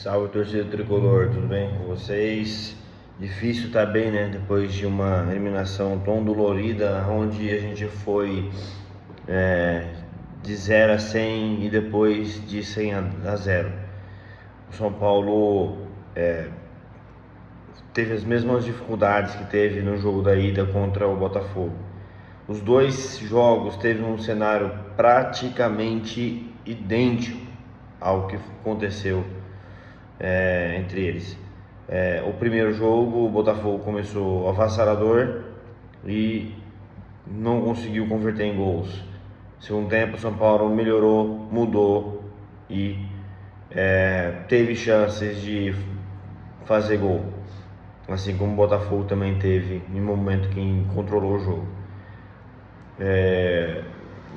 Salve, torcida tricolor, tudo bem com vocês? Difícil tá bem, né? Depois de uma eliminação tão dolorida, onde a gente foi de 0 a 100 e depois de 100 a 0. O São Paulo teve as mesmas dificuldades que teve no jogo da ida contra o Botafogo. Os dois jogos teve um cenário praticamente idêntico ao que aconteceu entre eles. O primeiro jogo, o Botafogo começou avassalador e não conseguiu converter em gols. Segundo tempo, o São Paulo melhorou, mudou e teve chances de fazer gol, assim como o Botafogo também teve em momento que controlou o jogo.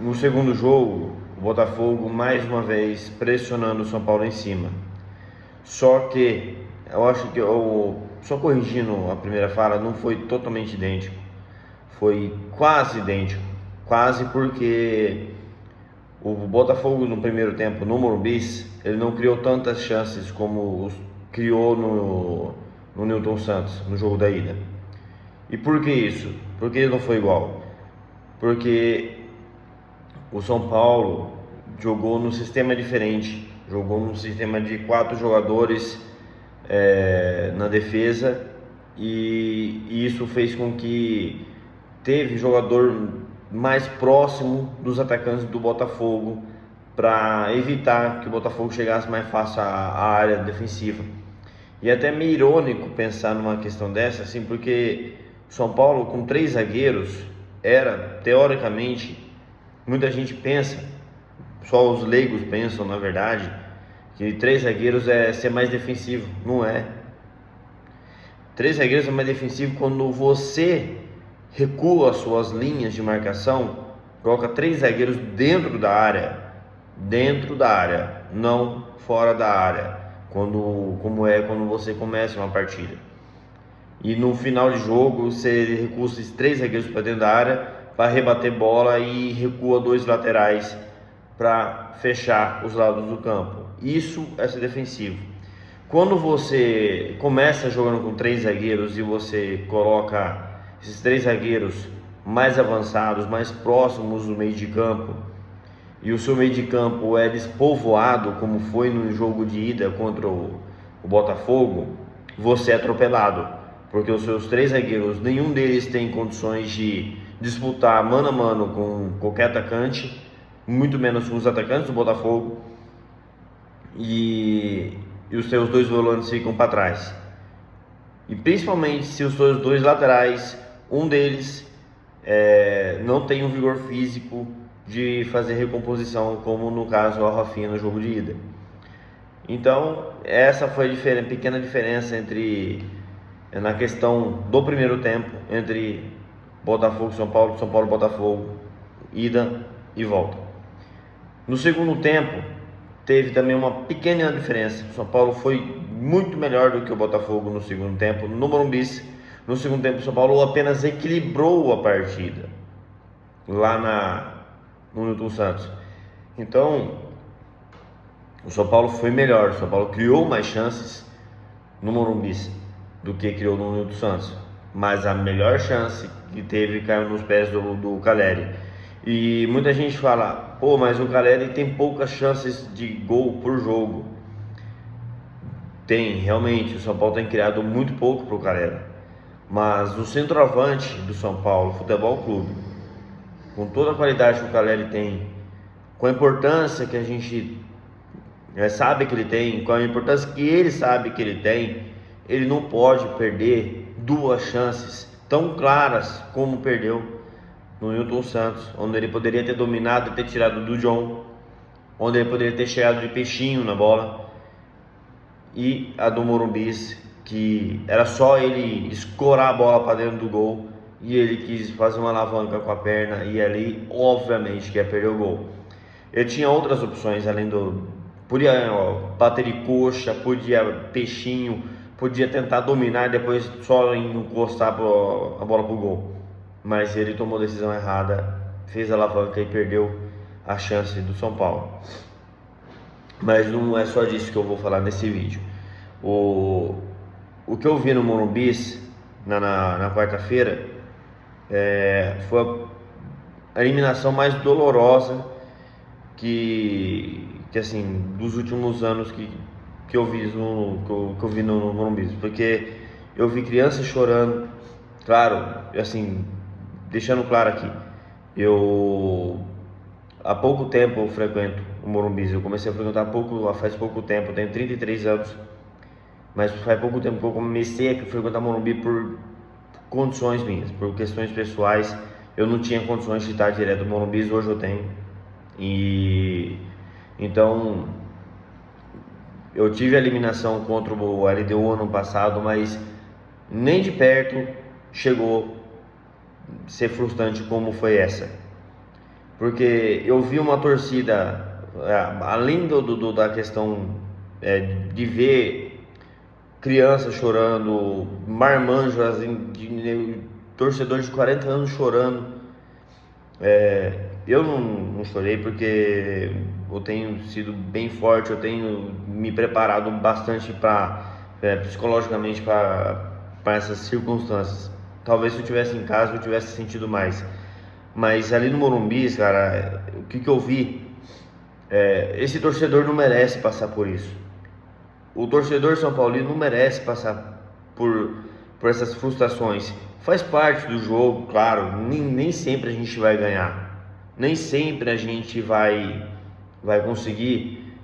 No segundo jogo, o Botafogo mais uma vez pressionando o São Paulo em cima. Só que eu acho que só corrigindo a primeira fala, não foi totalmente idêntico, foi quase idêntico, quase, porque o Botafogo no primeiro tempo no Morumbi ele não criou tantas chances como criou no Newton Santos no jogo da ida. E por que isso? Por que não foi igual? Porque o São Paulo jogou num sistema diferente. Jogou num sistema de 4 jogadores na defesa, e isso fez com que teve jogador mais próximo dos atacantes do Botafogo para evitar que o Botafogo chegasse mais fácil à área defensiva. E é até meio irônico pensar numa questão dessa, assim, porque São Paulo com 3 zagueiros era, teoricamente, muita gente pensa, só os leigos pensam, na verdade, que 3 zagueiros é ser mais defensivo. Não é. 3 zagueiros é mais defensivo quando você recua as suas linhas de marcação, coloca 3 zagueiros dentro da área, não fora da área, como é quando você começa uma partida. E no final de jogo você recua esses 3 zagueiros para dentro da área para rebater bola e recua 2 laterais para fechar os lados do campo. Isso é ser defensivo. Quando você começa jogando com 3 zagueiros e você coloca esses 3 zagueiros mais avançados, mais próximos do meio de campo, e o seu meio de campo é despovoado, como foi no jogo de ida contra o Botafogo, você é atropelado, porque os seus 3 zagueiros, nenhum deles tem condições de disputar mano a mano com qualquer atacante, muito menos com os atacantes do Botafogo, e os seus 2 volantes ficam para trás. E principalmente se os seus 2 laterais, um deles não tem um vigor físico de fazer recomposição, como no caso o Rafinha no jogo de ida. Então essa foi a pequena diferença na questão do primeiro tempo entre Botafogo e São Paulo, São Paulo e Botafogo, ida e volta. No segundo tempo teve também uma pequena diferença. O São Paulo foi muito melhor do que o Botafogo no segundo tempo no Morumbi. No segundo tempo o São Paulo apenas equilibrou a partida lá no Newton Santos. Então o São Paulo foi melhor. O São Paulo criou mais chances no Morumbi do que criou no Newton Santos, mas a melhor chance que teve caiu nos pés do Caleri. E muita gente fala, mas o Caleri tem poucas chances de gol por jogo. Tem, realmente, o São Paulo tem criado muito pouco para o Caleri. Mas o centroavante do São Paulo Futebol Clube, com toda a qualidade que o Caleri tem, com a importância que a gente sabe que ele tem, com a importância que ele sabe que ele tem, ele não pode perder 2 chances tão claras como perdeu no Newton Santos, onde ele poderia ter dominado e ter tirado do John, onde ele poderia ter chegado de peixinho na bola, e a do Morumbi, que era só ele escorar a bola para dentro do gol, e ele quis fazer uma alavanca com a perna, e ali obviamente que ia perder o gol. Eu tinha outras opções, podia bater de coxa, podia peixinho, podia tentar dominar e depois só encostar a bola pro gol. Mas ele tomou a decisão errada, fez a alavanca e perdeu a chance do São Paulo. Mas não é só disso que eu vou falar nesse vídeo. O, o que eu vi no Morumbi na quarta-feira foi a eliminação mais dolorosa que assim, dos últimos anos que eu vi que eu vi no Morumbi, porque eu vi crianças chorando, claro, assim, deixando claro aqui, eu há pouco tempo eu frequento o Morumbi, eu comecei a frequentar faz pouco tempo, eu tenho 33 anos, mas faz pouco tempo que eu comecei a frequentar o Morumbi por condições minhas, por questões pessoais. Eu não tinha condições de estar direto no Morumbi, hoje eu tenho. E então eu tive a eliminação contra o LDU ano passado, mas nem de perto chegou a ser frustrante como foi essa. Porque eu vi uma torcida, além da questão de ver crianças chorando, marmanjos, torcedores de 40 anos chorando. Eu não chorei porque eu tenho sido bem forte, eu tenho me preparado bastante psicologicamente para essas circunstâncias. Talvez se eu tivesse em casa eu tivesse sentido mais. Mas ali no Morumbi, cara, o que eu vi, esse torcedor não merece passar por isso. O torcedor São Paulino não merece passar por essas frustrações. Faz parte do jogo, claro, nem sempre a gente vai ganhar, nem sempre a gente vai conseguir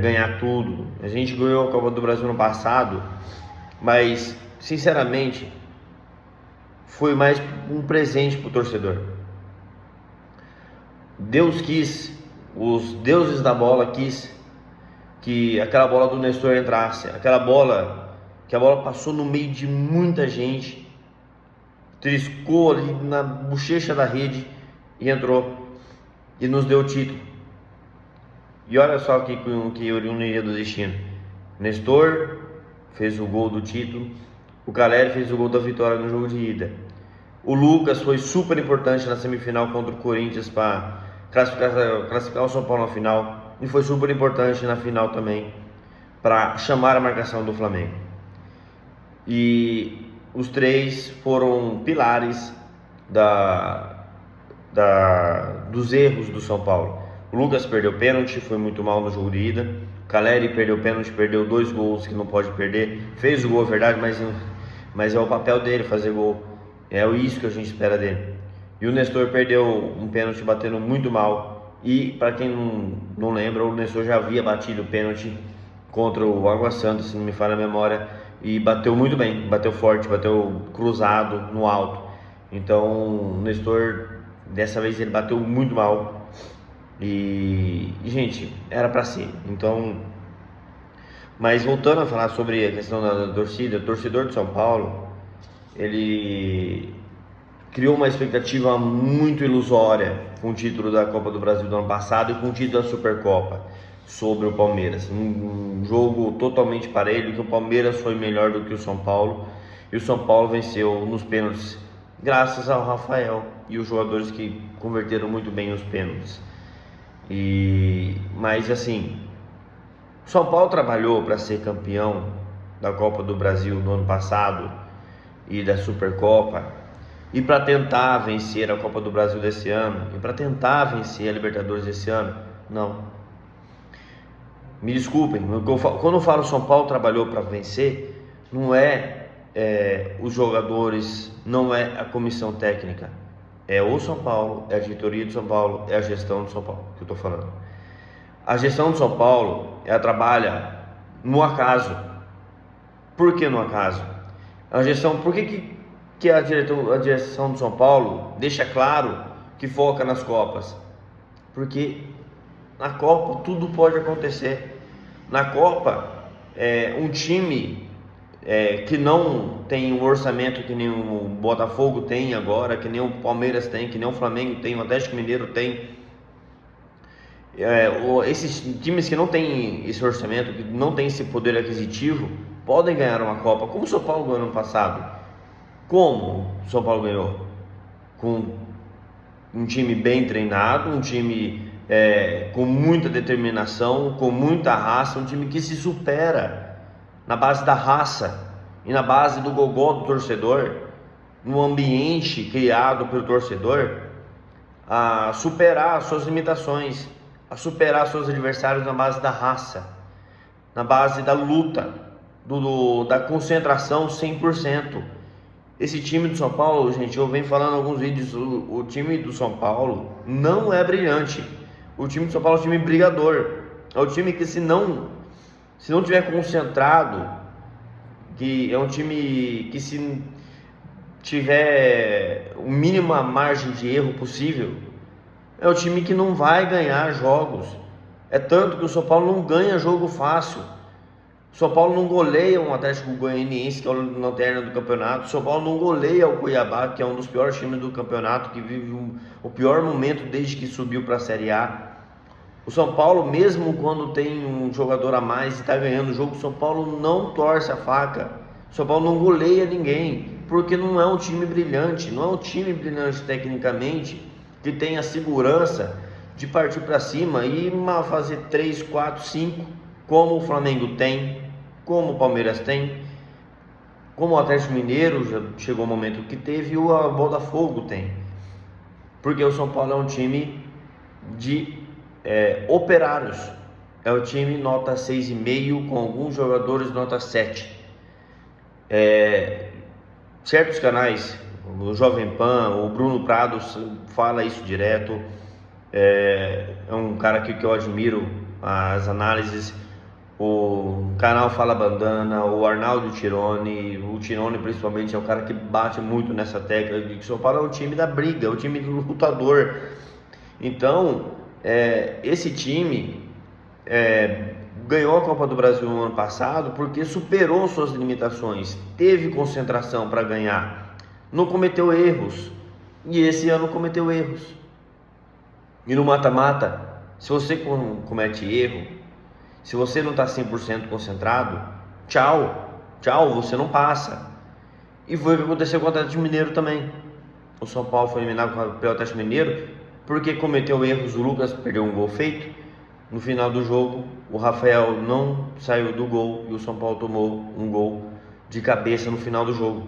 ganhar tudo. A gente ganhou a Copa do Brasil no passado, mas sinceramente foi mais um presente para o torcedor. Deus quis, os deuses da bola quis que aquela bola do Nestor entrasse, que a bola passou no meio de muita gente, triscou ali na bochecha da rede e entrou e nos deu o título. E olha só que ironia do destino. Nestor fez o gol do título, o Caleri fez o gol da vitória no jogo de ida. O Lucas foi super importante na semifinal contra o Corinthians para classificar o São Paulo na final, e foi super importante na final também para chamar a marcação do Flamengo. E os três foram pilares dos erros do São Paulo. O Lucas perdeu pênalti, foi muito mal no jogo de ida. O Caleri perdeu pênalti, perdeu 2 gols que não pode perder. Fez o gol, é verdade, mas é o papel dele fazer gol. É isso que a gente espera dele. E o Nestor perdeu um pênalti batendo muito mal. E para quem não lembra, o Nestor já havia batido o pênalti contra o Água Santa, se não me falha a memória, e bateu muito bem, bateu forte, bateu cruzado no alto. Então o Nestor, dessa vez, ele bateu muito mal. E gente, era para ser. Então, mas voltando a falar sobre a questão da torcida, o torcedor de São Paulo, ele criou uma expectativa muito ilusória com o título da Copa do Brasil do ano passado e com o título da Supercopa sobre o Palmeiras. Um jogo totalmente parelho, que o Palmeiras foi melhor do que o São Paulo, e o São Paulo venceu nos pênaltis graças ao Rafael e os jogadores que converteram muito bem os pênaltis. Mas assim, o São Paulo trabalhou para ser campeão da Copa do Brasil no ano passado e da Supercopa, e para tentar vencer a Copa do Brasil desse ano, e para tentar vencer a Libertadores desse ano. Não, me desculpem, quando eu falo São Paulo trabalhou para vencer, não é os jogadores, não é a comissão técnica, é o São Paulo, é a diretoria do São Paulo, é a gestão do São Paulo que eu estou falando. A gestão do São Paulo, ela trabalha no acaso. Por que no acaso? A gestão, por que a direção do São Paulo deixa claro que foca nas Copas? Porque na Copa tudo pode acontecer. Na Copa, um time que não tem um orçamento que nem o Botafogo tem agora, que nem o Palmeiras tem, que nem o Flamengo tem, o Atlético Mineiro tem, esses times que não tem esse orçamento, que não tem esse poder aquisitivo, podem ganhar uma Copa, como o São Paulo ganhou no ano passado. Como o São Paulo ganhou? Com um time bem treinado, um time com muita determinação, com muita raça, um time que se supera. na base da raça e na base do gogó do torcedor, no ambiente criado pelo torcedor, a superar suas limitações, a superar seus adversários na base da raça, na base da luta, da concentração 100%. Esse time do São Paulo, gente, eu venho falando em alguns vídeos, o time do São Paulo não é brilhante. O time do São Paulo é um time brigador. É um time que se não tiver concentrado, que é um time que se tiver o mínima margem de erro possível, é um time que não vai ganhar jogos. É tanto que o São Paulo não ganha jogo fácil. O São Paulo não goleia um Atlético Goianiense, que é o lanterna do campeonato. O São Paulo não goleia o Cuiabá, que é um dos piores times do campeonato, que vive o pior momento desde que subiu para a Série A. O São Paulo, mesmo quando tem um jogador a mais e está ganhando o jogo, o São Paulo não torce a faca. O São Paulo não goleia ninguém, porque não é um time brilhante, não é um time brilhante tecnicamente, que tem a segurança de partir para cima e fazer 3, 4, 5, como o Flamengo tem, como o Palmeiras tem, como o Atlético Mineiro já chegou o momento que teve, e o Botafogo tem. Porque o São Paulo é um time de operários, é o time nota 6,5, com alguns jogadores nota 7. Certos canais, o Jovem Pan, o Bruno Prado fala isso direto. É um cara que eu admiro as análises. O canal Fala Bandana, o Arnaldo Tironi, o Tironi principalmente é um cara que bate muito nessa tecla de que o São Paulo é o time da briga, é o time do lutador. Então, esse time ganhou a Copa do Brasil no ano passado porque superou suas limitações, teve concentração para ganhar, não cometeu erros, e esse ano cometeu erros. E no mata-mata, se você comete erro, se você não está 100% concentrado, tchau, você não passa. E foi o que aconteceu com o Atlético Mineiro também. O São Paulo foi eliminado pelo Atlético Mineiro porque cometeu erros. O Lucas perdeu um gol feito. No final do jogo, o Rafael não saiu do gol e o São Paulo tomou um gol de cabeça no final do jogo,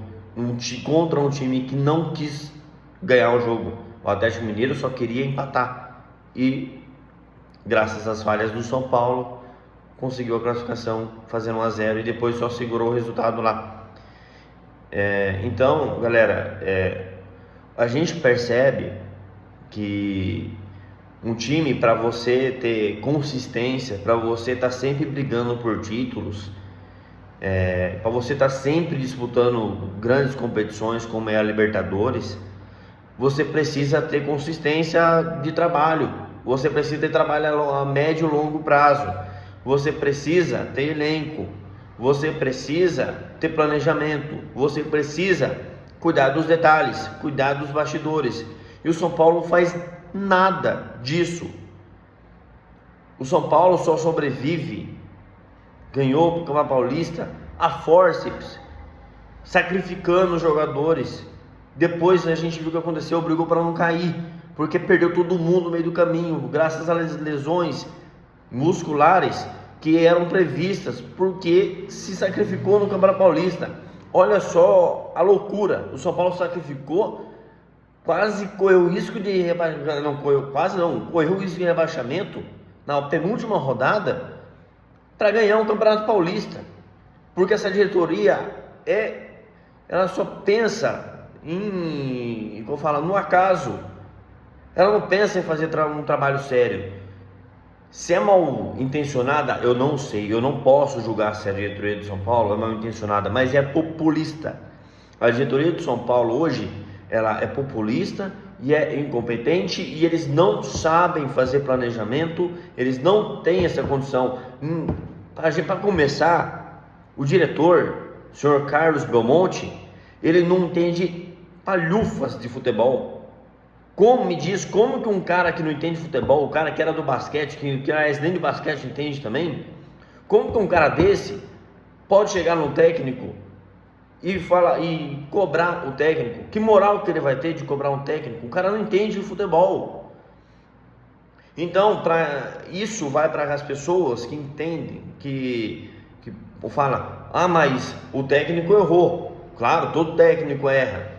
contra um time que não quis ganhar o jogo. O Atlético Mineiro só queria empatar e, graças às falhas do São Paulo, conseguiu a classificação fazendo 1-0 e depois só segurou o resultado lá. Então, galera, a gente percebe que um time, para você ter consistência, para você estar sempre brigando por títulos, para você estar sempre disputando grandes competições como é a Libertadores, você precisa ter consistência de trabalho, você precisa ter trabalho a médio e longo prazo, você precisa ter elenco, você precisa ter planejamento, você precisa cuidar dos detalhes, cuidar dos bastidores. E o São Paulo faz nada disso. O São Paulo só sobrevive, ganhou o Campeonato Paulista a fórceps, sacrificando os jogadores. Depois a gente viu o que aconteceu, brigou para não cair, porque perdeu todo mundo no meio do caminho, graças às lesões musculares que eram previstas, porque se sacrificou no Campeonato Paulista. Olha só a loucura, o São Paulo sacrificou, quase correu risco de rebaixamento, correu risco de rebaixamento na penúltima rodada para ganhar um Campeonato Paulista, porque essa diretoria ela só pensa no acaso, ela não pensa em fazer um trabalho sério. Se é mal intencionada, eu não sei, eu não posso julgar se a diretoria do São Paulo é mal intencionada, mas é populista. A diretoria do São Paulo hoje, ela é populista e é incompetente, e eles não sabem fazer planejamento, eles não têm essa condição. Para começar, o diretor, o senhor Carlos Belmonte, ele não entende palhufas de futebol. Como que um cara que não entende futebol, o cara que era do basquete, que nem de basquete entende também, como que um cara desse pode chegar no técnico e cobrar o técnico? Que moral que ele vai ter de cobrar um técnico? O cara não entende o futebol. Então, isso vai para as pessoas que entendem, que fala, mas o técnico errou. Claro, todo técnico erra.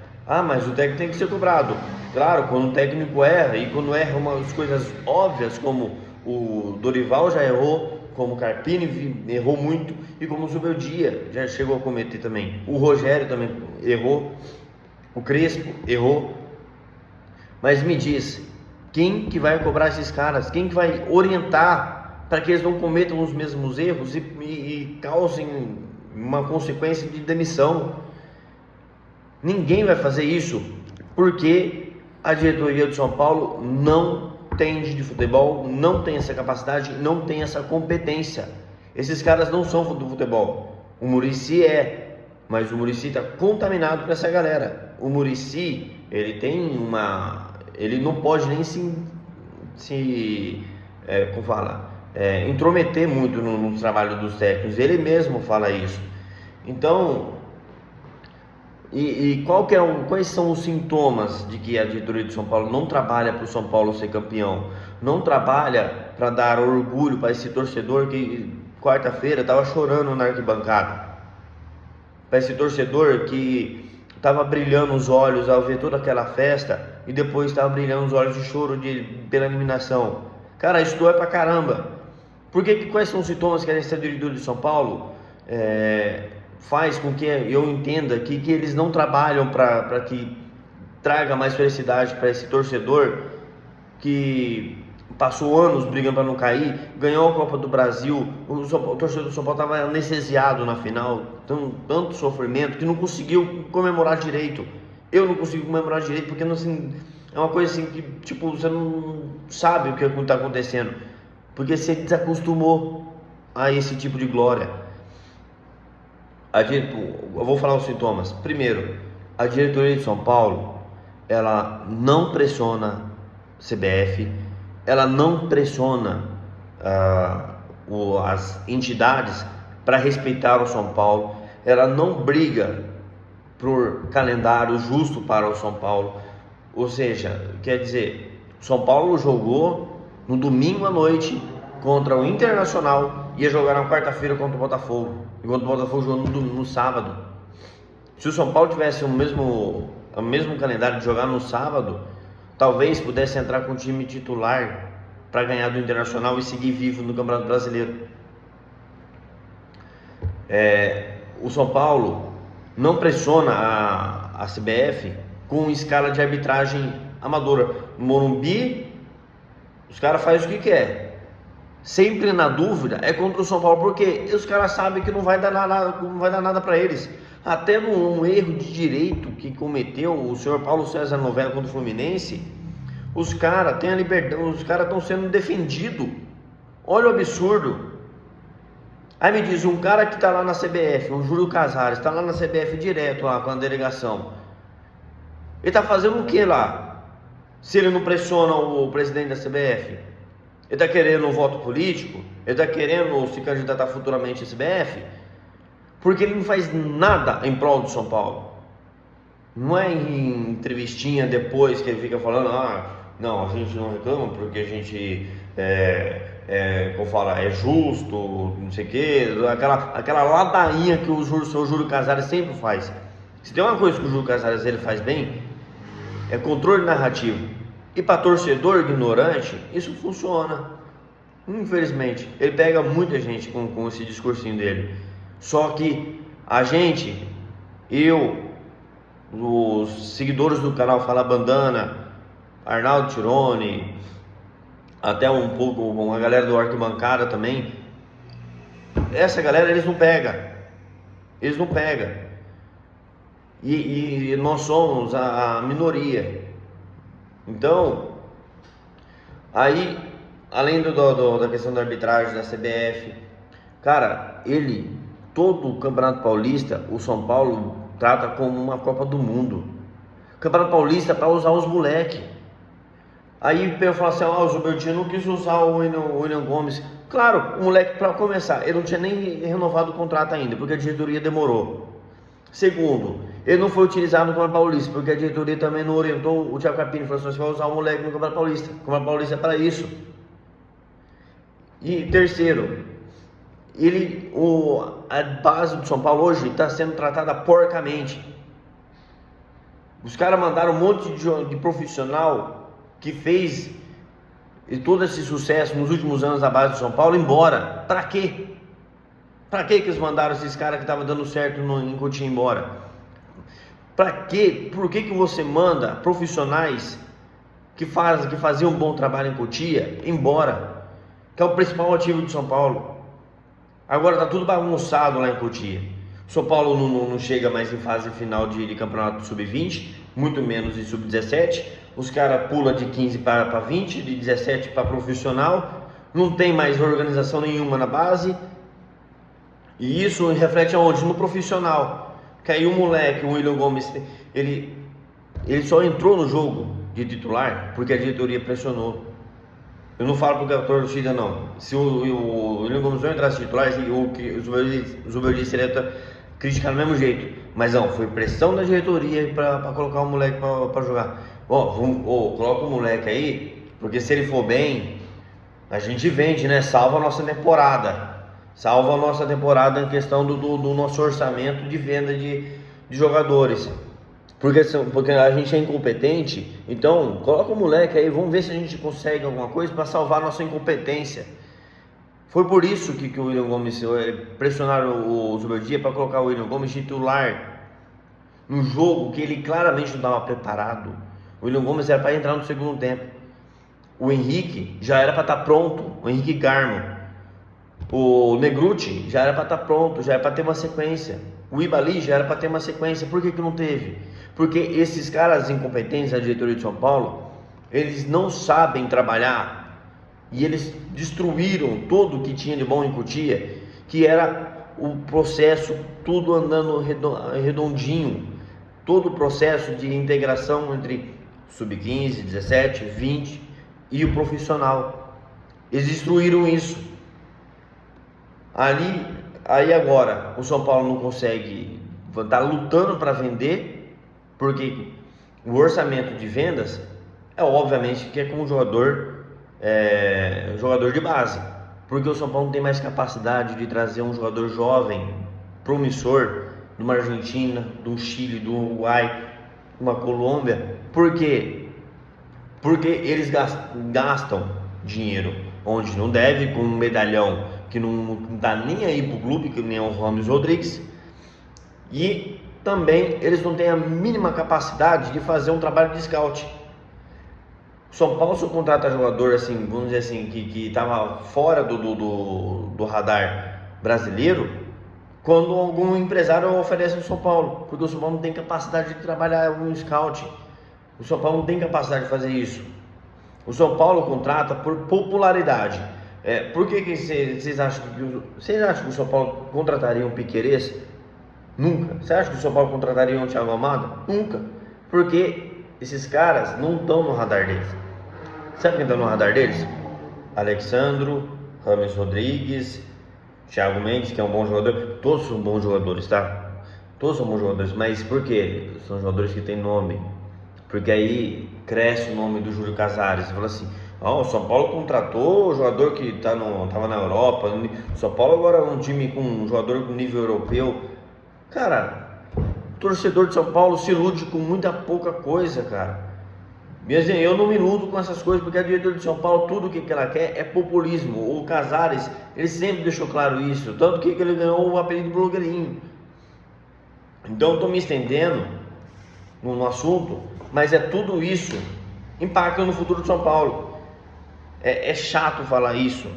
Mas o técnico tem que ser cobrado. Claro, quando o técnico erra, e quando erra umas coisas óbvias, como o Dorival já errou, como o Carpini errou muito, e como o Zubeldia já chegou a cometer também. O Rogério também errou, o Crespo errou. Mas me diz, quem que vai cobrar esses caras? Quem que vai orientar para que eles não cometam os mesmos erros e causem uma consequência de demissão? Ninguém vai fazer isso, porque a diretoria do São Paulo não entende de futebol, não tem essa capacidade, não tem essa competência. Esses caras não são do futebol. O Muricy mas o Muricy está contaminado com essa galera. O Muricy, ele não pode nem intrometer muito no trabalho dos técnicos. Ele mesmo fala isso. Então, quais são os sintomas de que a diretoria de São Paulo não trabalha para o São Paulo ser campeão? Não trabalha para dar orgulho para esse torcedor que quarta-feira estava chorando na arquibancada, para esse torcedor que estava brilhando os olhos ao ver toda aquela festa e depois estava brilhando os olhos de choro pela eliminação. Cara, isso é pra caramba. Quais são os sintomas que a diretoria de São Paulo faz com que eu entenda que eles não trabalham para que traga mais felicidade para esse torcedor que passou anos brigando para não cair, ganhou a Copa do Brasil, o torcedor do São Paulo estava anestesiado na final, tanto sofrimento que não conseguiu comemorar direito. Eu não consigo comemorar direito porque não, assim, é uma coisa assim que tipo, você não sabe o que está acontecendo, porque você desacostumou a esse tipo de glória. Eu vou falar os sintomas. Primeiro, a diretoria de São Paulo, ela não pressiona CBF, ela não pressiona as entidades para respeitar o São Paulo, ela não briga por calendário justo para o São Paulo. Ou seja, quer dizer, São Paulo jogou no domingo à noite contra o Internacional, ia jogar na quarta-feira contra o Botafogo, enquanto o Botafogo jogou no sábado. Se o São Paulo tivesse o mesmo calendário de jogar no sábado, talvez pudesse entrar com o time titular para ganhar do Internacional e seguir vivo no Campeonato Brasileiro. O São Paulo não pressiona a CBF com escala de arbitragem amadora. No Morumbi, os caras fazem o que quer. Sempre na dúvida é contra o São Paulo, porque os caras sabem que não vai dar nada para eles. Até num erro de direito que cometeu o senhor Paulo César Novello contra o Fluminense, os caras têm a liberdade, os caras estão sendo defendidos. Olha o absurdo. Aí me diz, um cara que está lá na CBF, o Júlio Casares, está lá na CBF direto lá com a delegação. Ele está fazendo o que lá? Se ele não pressiona o presidente da CBF? Ele está querendo um voto político? Ele está querendo se candidatar futuramente à CBF? Porque ele não faz nada em prol do São Paulo. Não é em entrevistinha depois que ele fica falando, não, a gente não reclama porque a gente é justo, não sei o que, aquela ladainha que o seu Júlio Casares sempre faz. Se tem uma coisa que o Júlio Casares ele faz bem, é controle narrativo. E para torcedor ignorante, isso funciona. Infelizmente, ele pega muita gente com esse discursinho dele. Só que a gente, os seguidores do canal Fala Bandana, Arnaldo Tironi, até um pouco uma galera do Arquibancada também, essa galera eles não pegam. E nós somos a minoria. Então, aí, além da questão da arbitragem da CBF, cara, todo o Campeonato Paulista, o São Paulo trata como uma Copa do Mundo. Campeonato Paulista é para usar os moleques. Aí eu falo assim, o Zubeldia não quis usar o William Gomes. Claro, o moleque, para começar, ele não tinha nem renovado o contrato ainda, porque a diretoria demorou. Segundo, ele não foi utilizado no Campeonato Paulista, porque a diretoria também não orientou o Thiago Carpini, falou assim, você vai usar o moleque no Campeonato Paulista. O Campeonato Paulista é para isso. E terceiro, a base do São Paulo hoje está sendo tratada porcamente. Os caras mandaram um monte de profissional que fez todo esse sucesso nos últimos anos da base do São Paulo embora. Pra quê? Pra que eles mandaram esses caras que estavam dando certo em Cotia embora? Pra quê? Por que você manda profissionais que faziam um bom trabalho em Cotia embora? Que é o principal ativo do São Paulo. Agora tá tudo bagunçado lá em Cotia. O São Paulo não chega mais em fase final de campeonato sub-20, muito menos de sub-17. Os caras pulam de 15 para 20, de 17 para profissional. Não tem mais organização nenhuma na base. E isso reflete aonde? No profissional. Que aí o moleque, o William Gomes, ele só entrou no jogo de titular porque a diretoria pressionou. Eu não falo porque a torcida não. Se o William Gomes não entrasse titular, o Zubeldia seria criticar do mesmo jeito. Mas não, foi pressão da diretoria para colocar o moleque para jogar. Coloca o moleque aí, porque se ele for bem, a gente vende, né? Salva a nossa temporada. Salva a nossa temporada em questão do nosso orçamento de venda de jogadores. Porque a gente é incompetente. Então, coloca o moleque aí, vamos ver se a gente consegue alguma coisa para salvar a nossa incompetência. Foi por isso que o William Gomes pressionaram o Zubeldia para colocar o William Gomes titular no jogo que ele claramente não estava preparado. O William Gomes era para entrar no segundo tempo. O Henrique já era para estar pronto, o Henrique Garmo. O Negruti já era para estar pronto, já era para ter uma sequência. O Ibali já era para ter uma sequência. Por que não teve? Porque esses caras incompetentes da diretoria de São Paulo, eles não sabem trabalhar. E eles destruíram tudo que tinha de bom em Cotia, que era o processo, tudo andando redondinho. Todo o processo de integração entre sub-15, 17, 20 e o profissional. Eles destruíram isso. Aí agora o São Paulo não consegue, tá lutando para vender, porque o orçamento de vendas é obviamente que é com um jogador de base, porque o São Paulo não tem mais capacidade de trazer um jogador jovem, promissor, de uma Argentina, do Chile, do Uruguai, uma Colômbia. Por quê? Porque eles gastam dinheiro onde não deve, com um medalhão que não tá nem aí pro clube, que nem é o Rames Rodrigues, e também eles não têm a mínima capacidade de fazer um trabalho de scout. O São Paulo só contrata jogador assim, vamos dizer assim, que estava fora do radar brasileiro, quando algum empresário oferece no São Paulo, porque o São Paulo não tem capacidade de trabalhar um scout. O São Paulo não tem capacidade de fazer isso. O São Paulo contrata por popularidade. Por que vocês acham que o São Paulo contrataria um Piquerez? Nunca. Você acha que o São Paulo contrataria um Thiago Almada? Nunca. Porque esses caras não estão no radar deles. Sabe quem está no radar deles? Alexandro, Rames Rodrigues, Thiago Mendes, que é um bom jogador. Todos são bons jogadores, tá? Todos são bons jogadores. Mas por quê? São jogadores que têm nome. Porque aí cresce o nome do Júlio Casares. Você fala assim: o São Paulo contratou o jogador que estava na Europa. O São Paulo agora é um time com um jogador com nível europeu. Cara, o torcedor de São Paulo se ilude com muita pouca coisa, cara. Mesmo eu não me iludo com essas coisas, porque a diretoria de São Paulo, tudo que ela quer é populismo. O Casares, ele sempre deixou claro isso. Tanto que ele ganhou o apelido de blogueirinho. Então eu estou me estendendo no assunto, mas tudo isso impacta no futuro de São Paulo. É chato falar isso,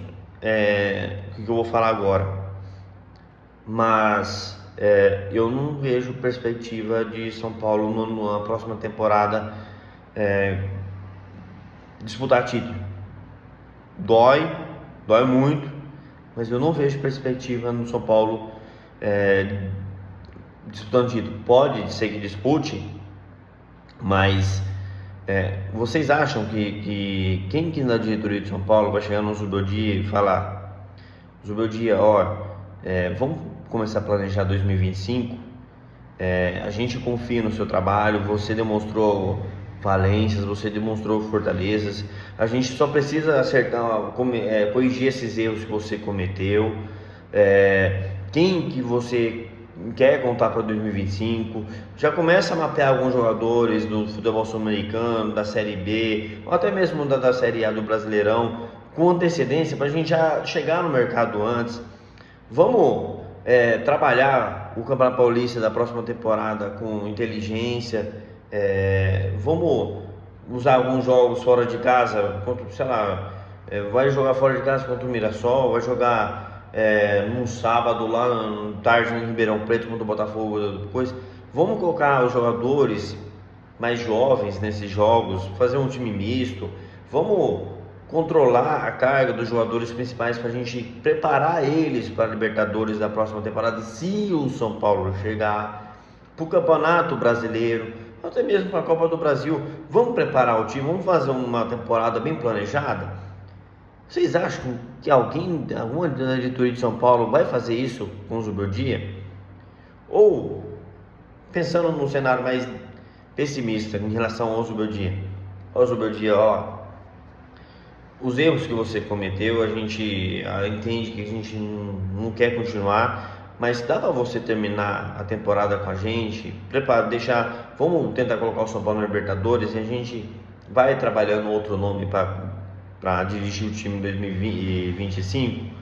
que eu vou falar agora, mas eu não vejo perspectiva de São Paulo na próxima temporada disputar título. Dói muito, mas eu não vejo perspectiva no São Paulo disputando título. Pode ser que dispute, mas vocês acham que quem que na diretoria de São Paulo vai chegar no Zubeldia e falar: Zubeldia, vamos começar a planejar 2025, a gente confia no seu trabalho, você demonstrou valências, você demonstrou fortalezas, a gente só precisa acertar, corrigir esses erros que você cometeu, quem que você quer contar para 2025, já começa a mapear alguns jogadores do futebol sul-americano, da Série B, ou até mesmo da Série A do Brasileirão, com antecedência, para a gente já chegar no mercado antes. Vamos trabalhar o Campeonato Paulista da próxima temporada com inteligência, vamos usar alguns jogos fora de casa, contra, sei lá, vai jogar fora de casa contra o Mirassol, vai jogar num sábado lá tarde em Ribeirão Preto contra o Botafogo depois. Vamos colocar os jogadores mais jovens nesses jogos, fazer um time misto, vamos controlar a carga dos jogadores principais para a gente preparar eles para a Libertadores da próxima temporada, se o São Paulo chegar, para o Campeonato Brasileiro, até mesmo para a Copa do Brasil. Vamos preparar o time, vamos fazer uma temporada bem planejada. Vocês acham que alguma da diretoria de São Paulo vai fazer isso com o Zubeldia? Ou, pensando num cenário mais pessimista em relação ao Zubeldia, os erros que você cometeu, a gente entende que a gente não quer continuar, mas dá para você terminar a temporada com a gente, vamos tentar colocar o São Paulo na Libertadores e a gente vai trabalhando outro nome para dirigir o time em 2025.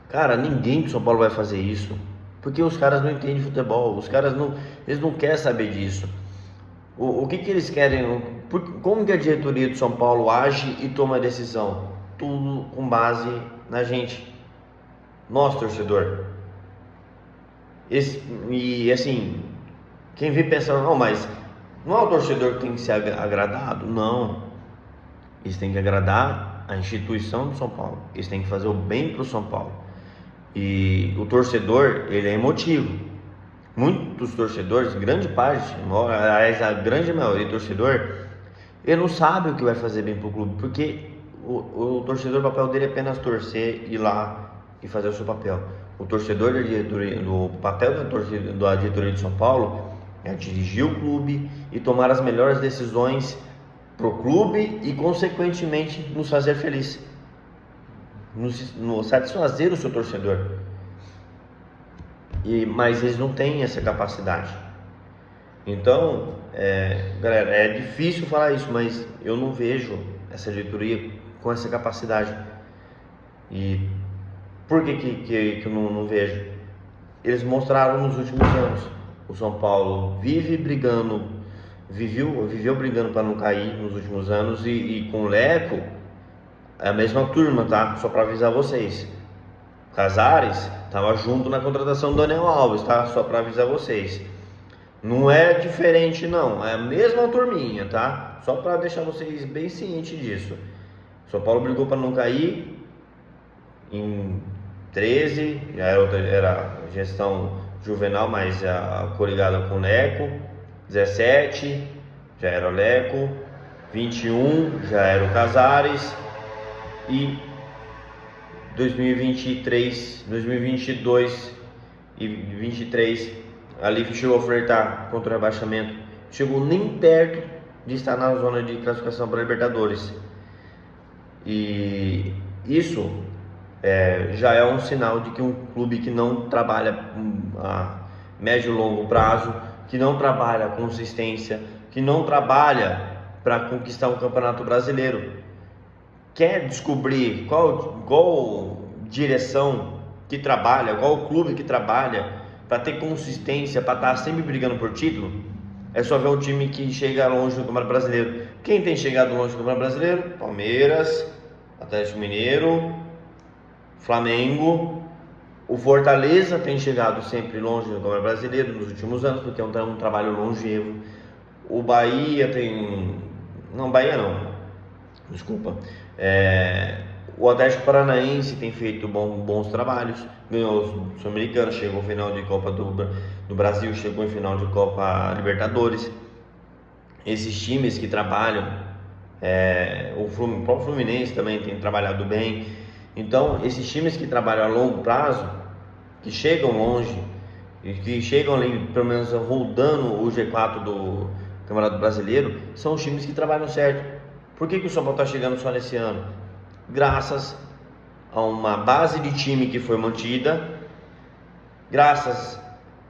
Cara, ninguém do São Paulo vai fazer isso, porque os caras não entendem futebol, eles não querem saber disso. O que eles querem? Como que a diretoria do São Paulo age e toma a decisão? Tudo com base na gente, nós torcedor. E assim, quem vem pensando, não, mas não é o torcedor que tem que ser agradado? Não, eles têm que agradar a instituição do São Paulo, eles têm que fazer o bem para o São Paulo. E o torcedor, ele é emotivo. Muitos torcedores, grande parte, aliás, a grande maioria do torcedor, ele não sabe o que vai fazer bem para o clube, porque o torcedor, o papel dele é apenas torcer, ir lá e fazer o seu papel. O torcedor do papel da diretoria de São Paulo é dirigir o clube e tomar as melhores decisões para o clube e, consequentemente, nos fazer feliz, nos satisfazer o seu torcedor. Mas eles não têm essa capacidade. Então, galera, é difícil falar isso, mas eu não vejo essa diretoria com essa capacidade. E por que eu não vejo? Eles mostraram nos últimos anos. O São Paulo viveu brigando para não cair nos últimos anos, e com o Leco é a mesma turma, tá? Só para avisar vocês. Casares estava junto na contratação do Daniel Alves, tá? Só para avisar vocês. Não é diferente, não. É a mesma turminha, tá? Só para deixar vocês bem cientes disso. São Paulo brigou para não cair em 13, já era gestão Juvenal, mas coligada com o Leco. 17, já era o Leco. 21, já era o Casares. E 2023, 2022 e 2023, ali chegou a flertar contra o rebaixamento, chegou nem perto de estar na zona de classificação para a Libertadores. E isso já é um sinal de que um clube que não trabalha a médio e longo prazo, que não trabalha consistência, que não trabalha para conquistar um campeonato brasileiro, quer descobrir qual direção que trabalha, qual clube que trabalha para ter consistência, para estar sempre brigando por título, é só ver um time que chega longe no Campeonato Brasileiro. Quem tem chegado longe no Campeonato Brasileiro? Palmeiras, Atlético Mineiro, Flamengo. O Fortaleza tem chegado sempre longe no Campeonato Brasileiro nos últimos anos, porque é um trabalho longevo. O Bahia tem... Bahia não. Desculpa. O Atlético Paranaense tem feito bons trabalhos, ganhou o Sul-Americano, chegou ao final de Copa do Brasil, chegou em final de Copa Libertadores. Esses times que trabalham, o próprio Fluminense também tem trabalhado bem. Então, esses times que trabalham a longo prazo, que chegam longe, e que chegam ali, pelo menos rodando o G4 do Campeonato Brasileiro, são os times que trabalham certo. Por que o São Paulo está chegando só nesse ano? Graças a uma base de time que foi mantida, graças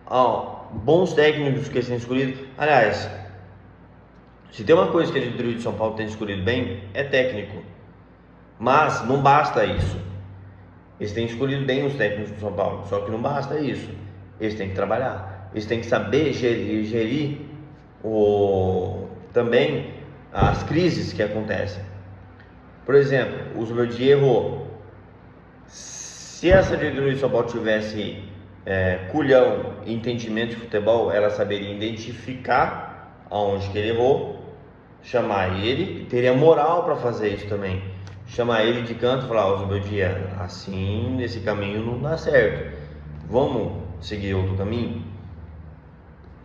a bons técnicos que têm escolhido. Aliás, se tem uma coisa que a diretoria de São Paulo tem escolhido bem, é técnico. Mas não basta isso. Eles têm escolhido bem os técnicos de São Paulo, só que não basta isso. Eles têm que trabalhar, eles têm que saber gerir também as crises que acontecem. Por exemplo, o Zubeldia errou. Se essa diretoria de São Paulo tivesse culhão e entendimento de futebol, ela saberia identificar aonde que ele errou, chamar ele, e teria moral para fazer isso também. Chamar ele de canto e falar: Zubeldia, assim, nesse caminho não dá certo, vamos seguir outro caminho.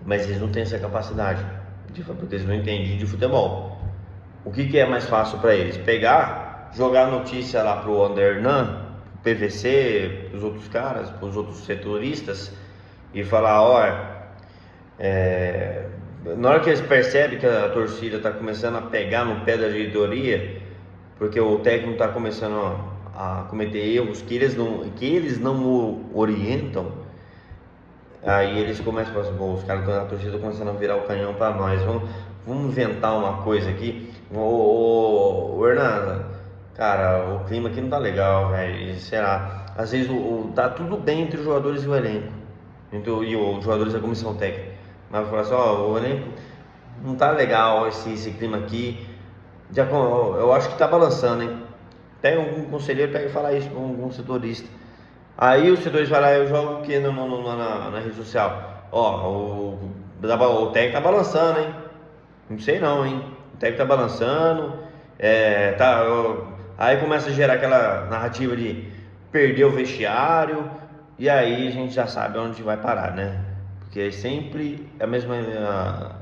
Mas eles não têm essa capacidade, porque eles não entendem de futebol. O que é mais fácil para eles? Pegar, jogar a notícia lá pro Andernan, pro PVC, pros outros caras, pros outros setoristas, e falar: na hora que eles percebem que a torcida está começando a pegar no pé da diretoria, porque o técnico está começando a cometer erros que eles não orientam, aí eles começam a falar assim: os caras da torcida estão começando a virar o canhão para nós, vamos inventar uma coisa aqui. Ô Hernanda, cara, o clima aqui não tá legal, velho. Será? Às vezes tá tudo bem entre os jogadores e o elenco, e os jogadores da comissão técnica, mas vai falar assim: o elenco não tá legal, esse clima aqui. Eu acho que tá balançando, hein? Pega algum conselheiro, pega e fala isso para algum setorista. Aí o setorista vai lá: eu jogo o que na rede social? O técnico tá balançando, hein? Não sei não, hein? O técnico tá balançando. Aí começa a gerar aquela narrativa de perder o vestiário. E aí a gente já sabe onde vai parar, né? Porque é sempre a mesma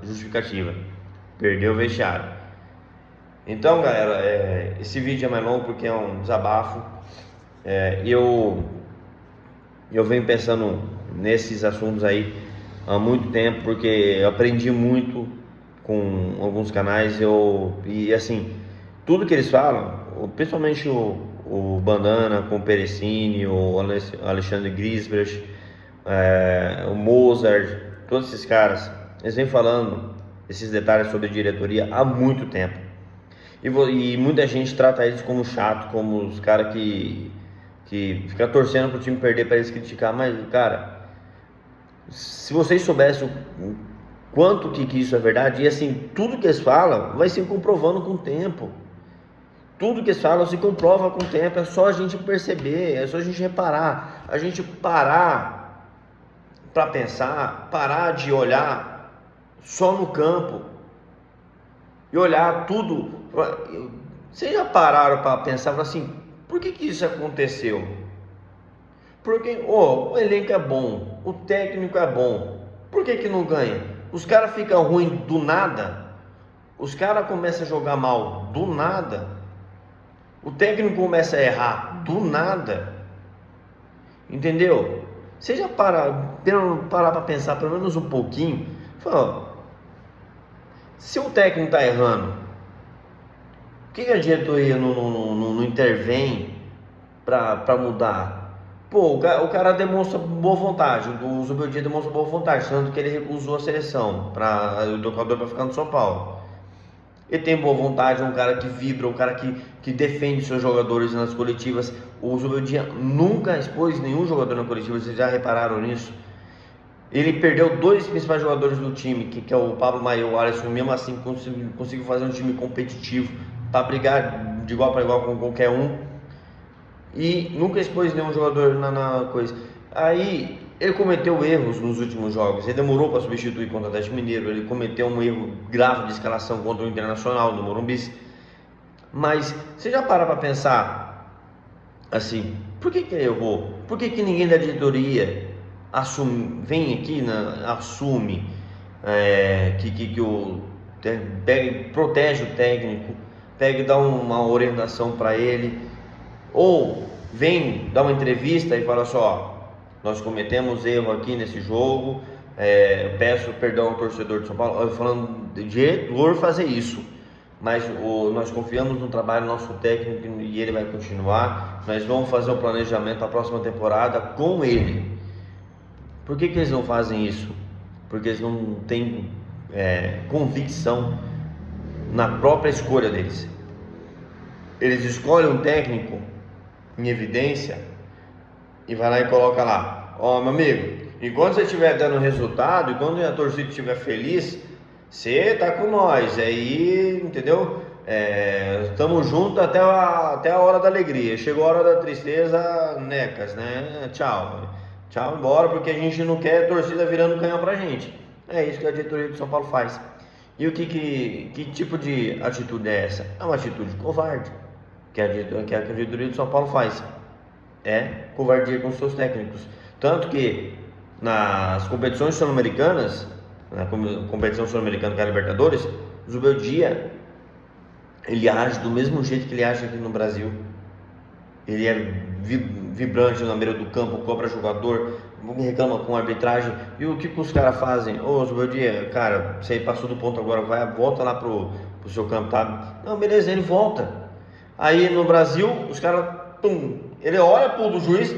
justificativa: perder o vestiário. Então, galera, esse vídeo é mais longo porque é um desabafo. Eu venho pensando nesses assuntos aí há muito tempo, porque eu aprendi muito com alguns canais. E assim, tudo que eles falam, principalmente o Banana com o Perecini, o Alexandre Grisbrecht, o Mozart, todos esses caras, eles vêm falando esses detalhes sobre diretoria há muito tempo. E muita gente trata eles como chato, como os caras que fica torcendo pro time perder para eles criticar. Mas, cara, se vocês soubessem o quanto que isso é verdade, e assim, tudo que eles falam vai se comprovando com o tempo. Tudo que eles falam se comprova com o tempo. É só a gente perceber, é só a gente reparar, a gente parar para pensar, parar de olhar só no campo e olhar tudo. Vocês já pararam para pensar assim: por que isso aconteceu? Porque o elenco é bom, o técnico é bom, por que não ganha? Os caras ficam ruins do nada, os caras começam a jogar mal do nada, o técnico começa a errar do nada, entendeu? Você já parar para pensar pelo menos um pouquinho? Fala: se o técnico está errando, por que a diretoria não intervém para mudar? O cara demonstra boa vontade, o Zubeldia demonstra boa vontade, tanto que ele recusou a seleção para o jogador para ficar no São Paulo. Ele tem boa vontade, é um cara que vibra, um cara que defende seus jogadores nas coletivas. O Zubeldia nunca expôs nenhum jogador na coletiva, vocês já repararam nisso? Ele perdeu dois principais jogadores do time, que é o Pablo Maia e o Alisson, mesmo assim conseguiu fazer um time competitivo para brigar de igual para igual com qualquer um, e nunca expôs nenhum jogador na coisa. Aí ele cometeu erros nos últimos jogos, ele demorou para substituir contra o Atlético Mineiro, ele cometeu um erro grave de escalação contra o Internacional no Morumbi. Mas você já para pensar assim: por que ele errou? Por que ninguém da diretoria vem aqui, assume protege o técnico, pega e dá uma orientação para ele, ou vem dar uma entrevista e fala só: nós cometemos erro aqui nesse jogo, peço perdão ao torcedor de São Paulo. Falando de diretor fazer isso, mas nós confiamos no trabalho do nosso técnico e ele vai continuar. Nós vamos fazer um planejamento para a próxima temporada com ele. Por que eles não fazem isso? Porque eles não têm convicção na própria escolha deles. Eles escolhem um técnico em evidência e vai lá e coloca lá: ó, meu amigo, enquanto você estiver dando resultado, enquanto a torcida estiver feliz, você tá com nós, aí, entendeu? Estamos juntos até a hora da alegria. Chegou a hora da tristeza, necas, né? Tchau, embora, porque a gente não quer torcida virando canhão pra gente. É isso que a diretoria do São Paulo faz. E que tipo de atitude é essa? É uma atitude covarde que a diretoria do São Paulo faz. É covardia com os seus técnicos. Tanto que nas competições sul-americanas, na competição sul-americana que é a Libertadores, o Zubeldia, ele age do mesmo jeito que ele age aqui no Brasil. Ele é vibrante na beira do campo, cobra jogador, reclama com a arbitragem. E o que os caras fazem? Ô, Zubeldia, cara, você passou do ponto agora, volta lá pro seu campo, tá? Não, beleza, ele volta. Aí no Brasil, os caras, ele olha pro juiz,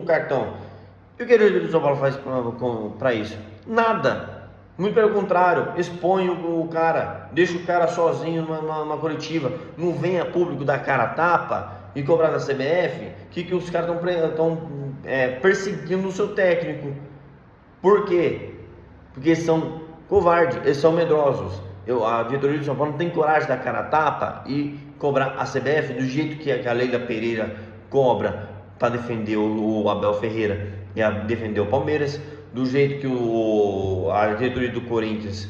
cartão. E o que a diretoria do São Paulo faz para isso? Nada. Muito pelo contrário, expõe o cara, deixa o cara sozinho numa coletiva, não vem a público dar cara a tapa e cobrar da CBF que os caras estão perseguindo o seu técnico. Por quê? Porque eles são covardes, eles são medrosos. A diretoria do São Paulo não tem coragem de dar cara a tapa e cobrar a CBF do jeito que a Leila Pereira cobra para defender o Abel Ferreira e defender o Palmeiras, do jeito que a diretoria do Corinthians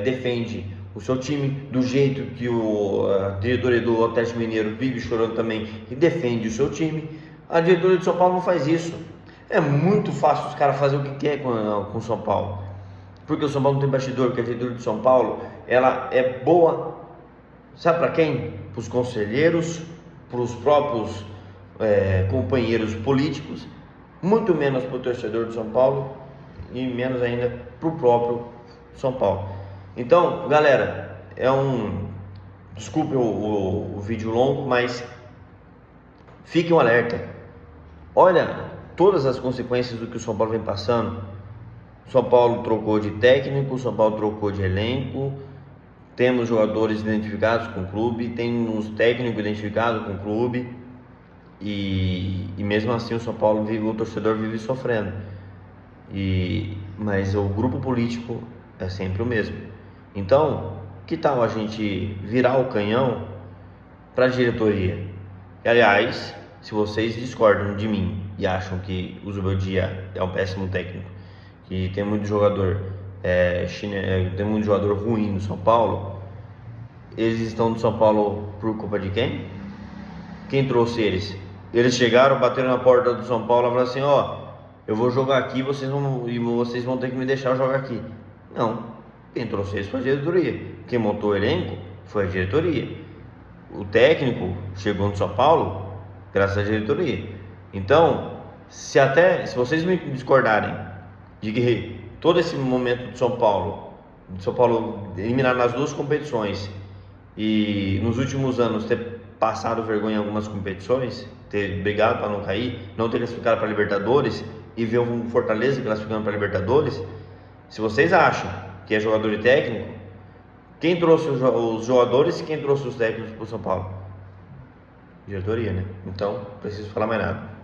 defende o seu time, do jeito que a diretoria do Atlético Mineiro vive chorando também e defende o seu time. A diretoria do São Paulo não faz isso. É muito fácil os caras fazerem o que quer com o São Paulo, porque o São Paulo não tem bastidor. Que a diretoria do São Paulo, ela é boa, sabe para quem? Para os conselheiros, para os próprios companheiros políticos, muito menos para o torcedor do São Paulo e menos ainda para o próprio São Paulo. Então, galera, desculpe o vídeo longo, mas fiquem um alerta. Olha todas as consequências do que o São Paulo vem passando. O São Paulo trocou de técnico, o São Paulo trocou de elenco, temos jogadores identificados com o clube, temos técnico identificado com o clube, e mesmo assim o São Paulo o torcedor vive sofrendo. Mas o grupo político é sempre o mesmo. Então, que tal a gente virar o canhão para a diretoria? E, aliás, se vocês discordam de mim e acham que o Zubeldia é um péssimo técnico, que tem muito jogador tem muito jogador ruim no São Paulo, eles estão no São Paulo por culpa de quem? Quem trouxe eles? Eles chegaram, bateram na porta do São Paulo e falaram assim: ó, eu vou jogar aqui, vocês vão ter que me deixar jogar aqui. Não, quem trouxe eles foi a diretoria. Quem montou o elenco foi a diretoria. O técnico chegou no São Paulo graças à diretoria. Então, se vocês me discordarem de que todo esse momento de São Paulo eliminado nas duas competições e nos últimos anos ter passado vergonha em algumas competições, ter brigado para não cair, não ter classificado para Libertadores e ver um Fortaleza classificando para Libertadores, se vocês acham que é jogador e técnico, quem trouxe os jogadores e quem trouxe os técnicos para o São Paulo? Diretoria, né? Então, não preciso falar mais nada.